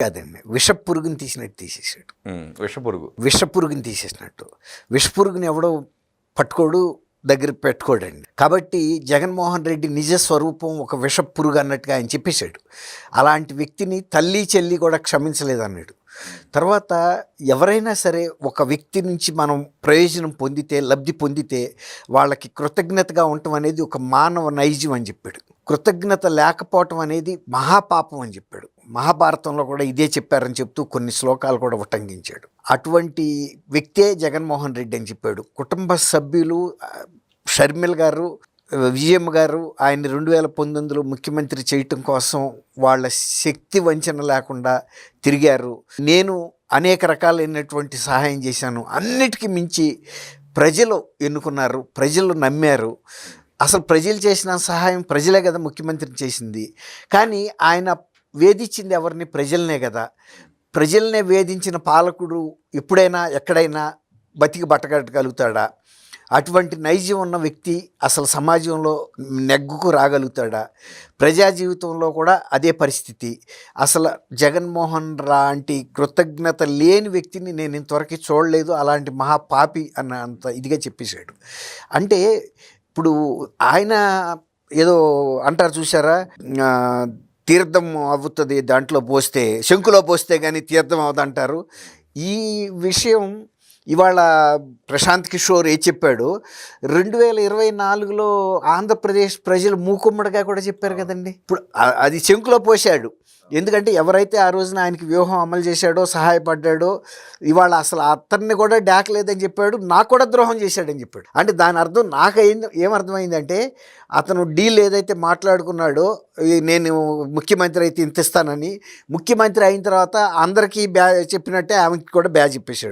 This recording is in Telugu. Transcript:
కాదండి, విషపురుగుని తీసినట్టు తీసేసాడు. విషపురుగు తీసేసినట్టు. విషపురుగుని ఎవడో పట్టుకోడు, దగ్గర పెట్టుకోడండి. కాబట్టి జగన్మోహన్ రెడ్డి నిజ స్వరూపం ఒక విషపురుగు అన్నట్టుగా ఆయన చెప్పేశాడు. అలాంటి వ్యక్తిని తల్లి చెల్లి కూడా క్షమించలేదన్నాడు. తర్వాత ఎవరైనా సరే ఒక వ్యక్తి నుంచి మనం ప్రయోజనం పొందితే, లబ్ధి పొందితే వాళ్ళకి కృతజ్ఞతగా ఉండటం అనేది ఒక మానవ నైజం అని చెప్పాడు. కృతజ్ఞత లేకపోవటం అనేది మహాపాపం అని చెప్పాడు. మహాభారతంలో కూడా ఇదే చెప్పారని చెప్తూ కొన్ని శ్లోకాలు కూడా ఉటంకించాడు. అటువంటి వ్యక్తే జగన్మోహన్ రెడ్డి అని చెప్పాడు. కుటుంబ సభ్యులు షర్మిల గారు, విజయమ్మ గారు ఆయన 2019లో ముఖ్యమంత్రి చేయటం కోసం వాళ్ళ శక్తి వంచన లేకుండా తిరిగారు. నేను అనేక రకాలైనటువంటి సహాయం చేశాను. అన్నిటికీ మించి ప్రజలు ఎన్నుకున్నారు, ప్రజలు నమ్మారు. అసలు ప్రజలు చేసిన సహాయం ప్రజలే కదా ముఖ్యమంత్రిని చేసింది. కానీ ఆయన వేధించింది ఎవరిని? ప్రజలనే కదా. ప్రజలనే వేధించిన పాలకుడు ఎప్పుడైనా ఎక్కడైనా బతికి బట్టగట్టగలుగుతాడా? అటువంటి నైజం ఉన్న వ్యక్తి అసలు సమాజంలో నెగ్గుకు రాగలుగుతాడా? ప్రజా జీవితంలో కూడా అదే పరిస్థితి. అసలు జగన్మోహన్ లాంటి కృతజ్ఞత లేని వ్యక్తిని నేను ఇంతవరకు చూడలేదు, అలాంటి మహాపాపి అన్న అంత ఇదిగా చెప్పేశాడు. అంటే ఇప్పుడు ఆయన ఏదో అంటారు చూసారా, తీర్థం అవుతుంది దాంట్లో పోస్తే, శంకులో పోస్తే కానీ తీర్థం అవుదంటారు. ఈ విషయం ఇవాళ ప్రశాంత్ కిషోర్ ఏ చెప్పాడు, 2024లో ఆంధ్రప్రదేశ్ ప్రజలు మూకుమ్మడిగా కూడా చెప్పారు కదండి. ఇప్పుడు అది శంకులో పోశాడు. ఎందుకంటే ఎవరైతే ఆ రోజున ఆయనకి వ్యూహం అమలు చేశాడో, సహాయపడ్డాడో, ఇవాళ అసలు అతన్ని కూడా లేదని చెప్పాడు, నాకు కూడా ద్రోహం చేశాడని చెప్పాడు. అంటే దాని అర్థం నాకు ఏమర్థమైందంటే, అతను డీల్ ఏదైతే మాట్లాడుకున్నాడో, నేను ముఖ్యమంత్రి అయితే ఇంత ఇస్తానని, ముఖ్యమంత్రి అయిన తర్వాత అందరికీ చెప్పినట్టే ఆమెకి కూడా చెప్పేశాడు.